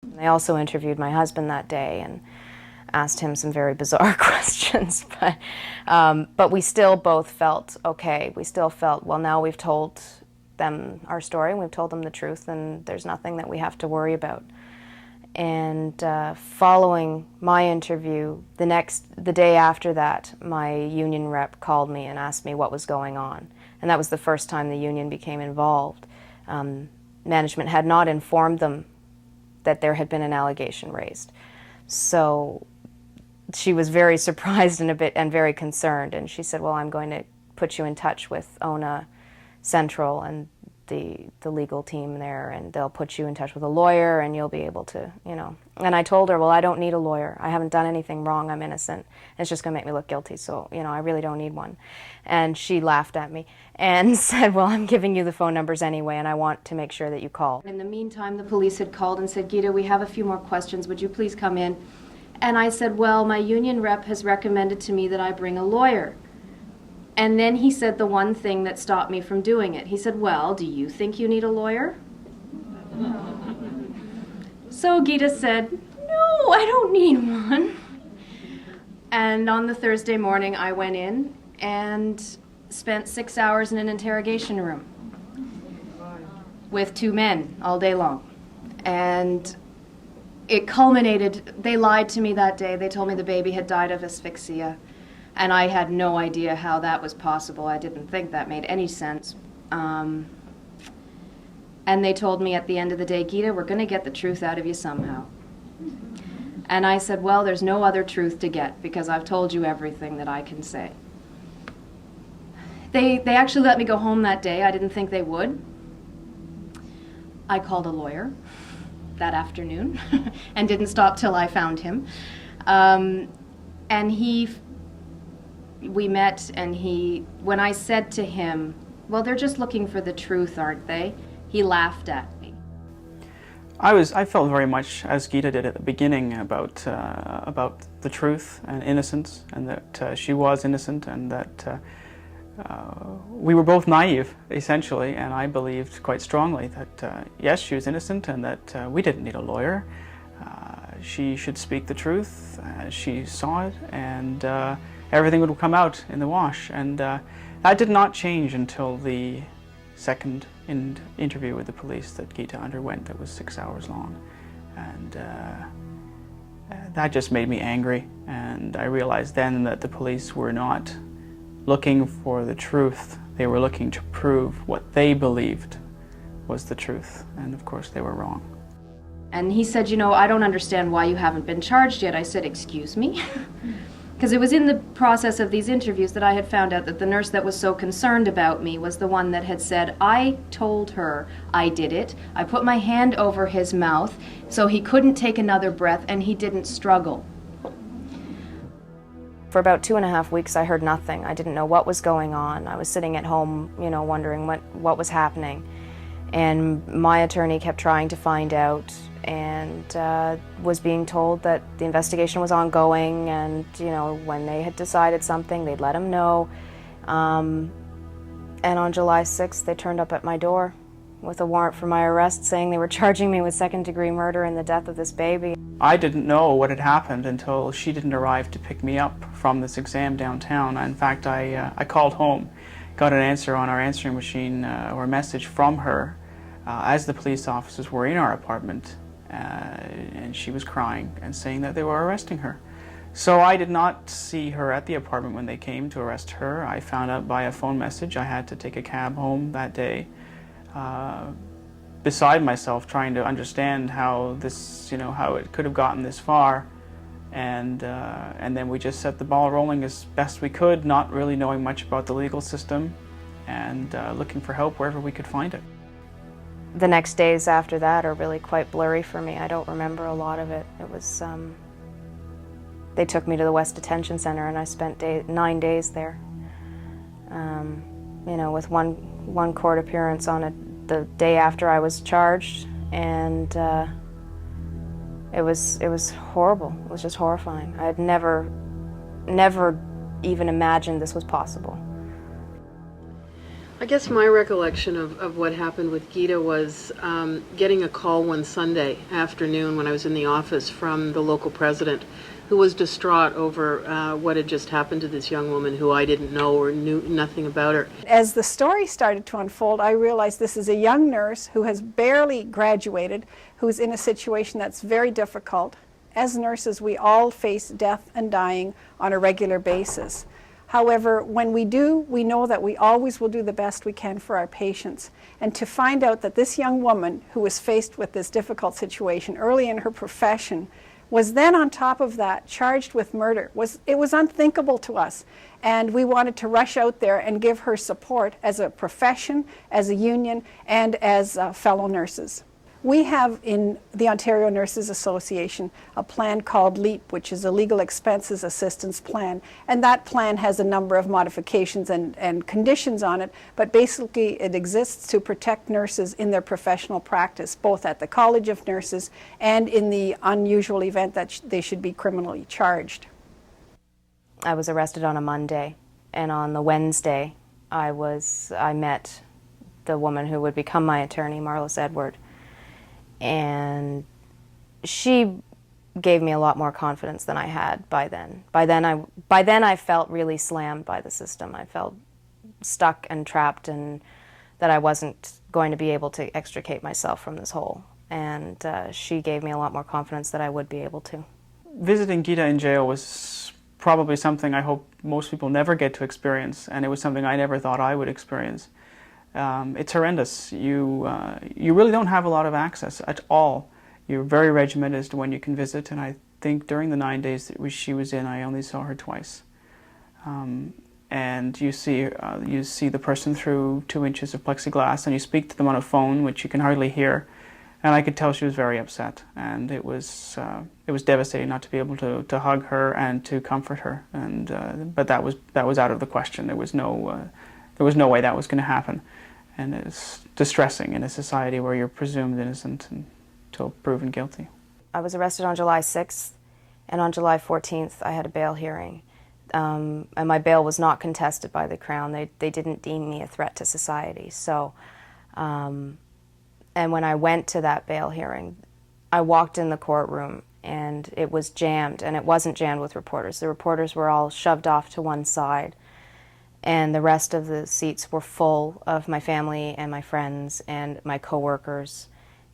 They also interviewed my husband that day and asked him some very bizarre questions, but we still both felt okay. We still felt, well, now we've told them our story and we've told them the truth, and there's nothing that we have to worry about. And following my interview, the day after that, my union rep called me and asked me what was going on. And that was the first time the union became involved. Management had not informed them that there had been an allegation raised. So she was very surprised and very concerned. And she said, well, I'm going to put you in touch with ONA Central and the legal team there, and they'll put you in touch with a lawyer and you'll be able to, you know. And I told her, well, I don't need a lawyer. I haven't done anything wrong. I'm innocent. It's just going to make me look guilty, so, you know, I really don't need one. And she laughed at me and said, well, I'm giving you the phone numbers anyway, and I want to make sure that you call. In the meantime, the police had called and said, Gita, we have a few more questions. Would you please come in? And I said, well, my union rep has recommended to me that I bring a lawyer. And then he said the one thing that stopped me from doing it. He said, well, do you think you need a lawyer? So Gita said, no, I don't need one. And on the Thursday morning, I went in and spent 6 hours in an interrogation room with 2 men all day long. And it culminated, they lied to me that day. They told me the baby had died of asphyxia. And I had no idea how that was possible. I didn't think that made any sense. And they told me at the end of the day, Gita, we're going to get the truth out of you somehow. And I said, well, there's no other truth to get because I've told you everything that I can say. They actually let me go home that day. I didn't think they would. I called a lawyer that afternoon and didn't stop till I found him. And we met, and when I said to him, well, they're just looking for the truth, aren't they? He laughed at me. I felt very much as Gita did at the beginning about the truth and innocence, and that she was innocent, and that we were both naive, essentially, and I believed quite strongly that yes, she was innocent, and that we didn't need a lawyer. She should speak the truth as she saw it, and everything would come out in the wash. And that did not change until the second interview with the police that Gita underwent that was 6 hours long. And that just made me angry. And I realized then that the police were not looking for the truth. They were looking to prove what they believed was the truth. And of course they were wrong. And he said, you know, I don't understand why you haven't been charged yet. I said, excuse me? Because it was in the process of these interviews that I had found out that the nurse that was so concerned about me was the one that had said, I told her I did it. I put my hand over his mouth so he couldn't take another breath and he didn't struggle. For about 2.5 weeks I heard nothing. I didn't know what was going on. I was sitting at home, you know, wondering what was happening. And my attorney kept trying to find out, and was being told that the investigation was ongoing, and you know, when they had decided something, they'd let him know. And on July 6th, they turned up at my door with a warrant for my arrest, saying they were charging me with second-degree murder in the death of this baby. I didn't know what had happened until she didn't arrive to pick me up from this exam downtown. In fact, I called home, got an answer on our answering machine, or a message from her, as the police officers were in our apartment. And she was crying and saying that they were arresting her. So I did not see her at the apartment when they came to arrest her. I found out by a phone message. I had to take a cab home that day, beside myself, trying to understand how this, you know, how it could have gotten this far. And then we just set the ball rolling as best we could, not really knowing much about the legal system, and looking for help wherever we could find it. The next days after that are really quite blurry for me. I don't remember a lot of it. It was, they took me to the West Detention Center and I spent 9 days there. You know, with one court appearance on the day after I was charged, and it was horrible. It was just horrifying. I had never even imagined this was possible. I guess my recollection of what happened with Gita was getting a call one Sunday afternoon when I was in the office from the local president, who was distraught over what had just happened to this young woman who I didn't know or knew nothing about her. As the story started to unfold, I realized this is a young nurse who has barely graduated, who's in a situation that's very difficult. As nurses, we all face death and dying on a regular basis. However, when we do, we know that we always will do the best we can for our patients. And to find out that this young woman who was faced with this difficult situation early in her profession was then on top of that charged with murder, it was unthinkable to us. And we wanted to rush out there and give her support as a profession, as a union, and as fellow nurses. We have in the Ontario Nurses Association a plan called LEAP, which is a Legal Expenses Assistance Plan. And that plan has a number of modifications and conditions on it, but basically it exists to protect nurses in their professional practice, both at the College of Nurses and in the unusual event that they should be criminally charged. I was arrested on a Monday, and on the Wednesday I met the woman who would become my attorney, Marlis Edward. And she gave me a lot more confidence than I had by then. By then I felt really slammed by the system. I felt stuck and trapped, and that I wasn't going to be able to extricate myself from this hole. And she gave me a lot more confidence that I would be able to. Visiting Gita in jail was probably something I hope most people never get to experience, and it was something I never thought I would experience. It's horrendous. You really don't have a lot of access at all. You're very regimented as to when you can visit, and I think during the 9 days that she was in, I only saw her twice. And you see the person through 2 inches of plexiglass, and you speak to them on a phone, which you can hardly hear. And I could tell she was very upset, and it was devastating not to be able to hug her and to comfort her. And but that was out of the question. There was no way that was going to happen. And it's distressing in a society where you're presumed innocent until proven guilty. I was arrested on July 6th, and on July 14th I had a bail hearing. And my bail was not contested by the Crown. They didn't deem me a threat to society. So, and when I went to that bail hearing, I walked in the courtroom and it was jammed, and it wasn't jammed with reporters. The reporters were all shoved off to one side, and the rest of the seats were full of my family and my friends and my coworkers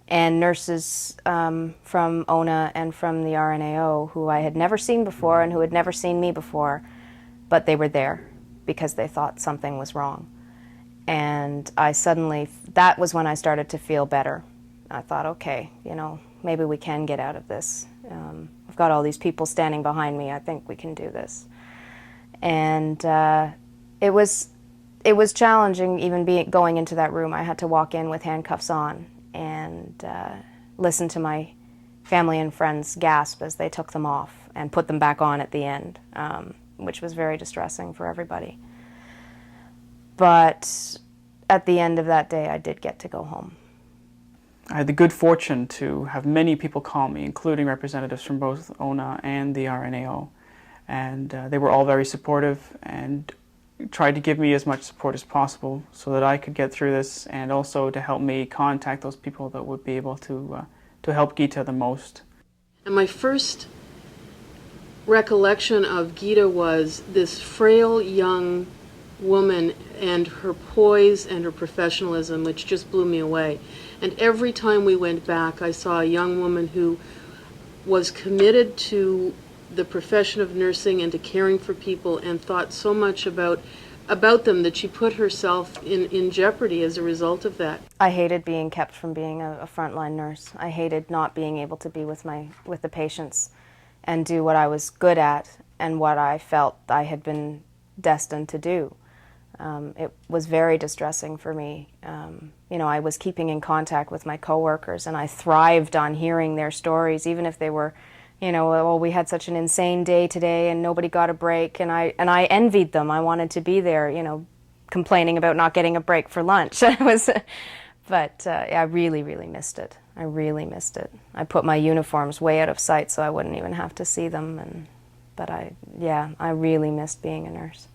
and nurses from ONA and from the RNAO who I had never seen before and who had never seen me before, but they were there because they thought something was wrong. And that was when I started to feel better. I thought, okay, maybe we can get out of this. I've got all these people standing behind me. I think we can do this. And it was challenging even going into that room. I had to walk in with handcuffs on and listen to my family and friends gasp as they took them off and put them back on at the end, which was very distressing for everybody. But at the end of that day, I did get to go home. I had the good fortune to have many people call me, including representatives from both ONA and the RNAO. And they were all very supportive and tried to give me as much support as possible so that I could get through this, and also to help me contact those people that would be able to help Gita the most. And my first recollection of Gita was this frail young woman and her poise and her professionalism, which just blew me away. And every time we went back, I saw a young woman who was committed to the profession of nursing and to caring for people, and thought so much about them that she put herself in jeopardy as a result of that. I hated being kept from being a frontline nurse. I hated not being able to be with the patients and do what I was good at and what I felt I had been destined to do. It was very distressing for me. I was keeping in contact with my coworkers, and I thrived on hearing their stories, even if they were, well, we had such an insane day today and nobody got a break, and I envied them. I wanted to be there, complaining about not getting a break for lunch. But I really, really missed it. I really missed it. I put my uniforms way out of sight so I wouldn't even have to see them, but I really missed being a nurse.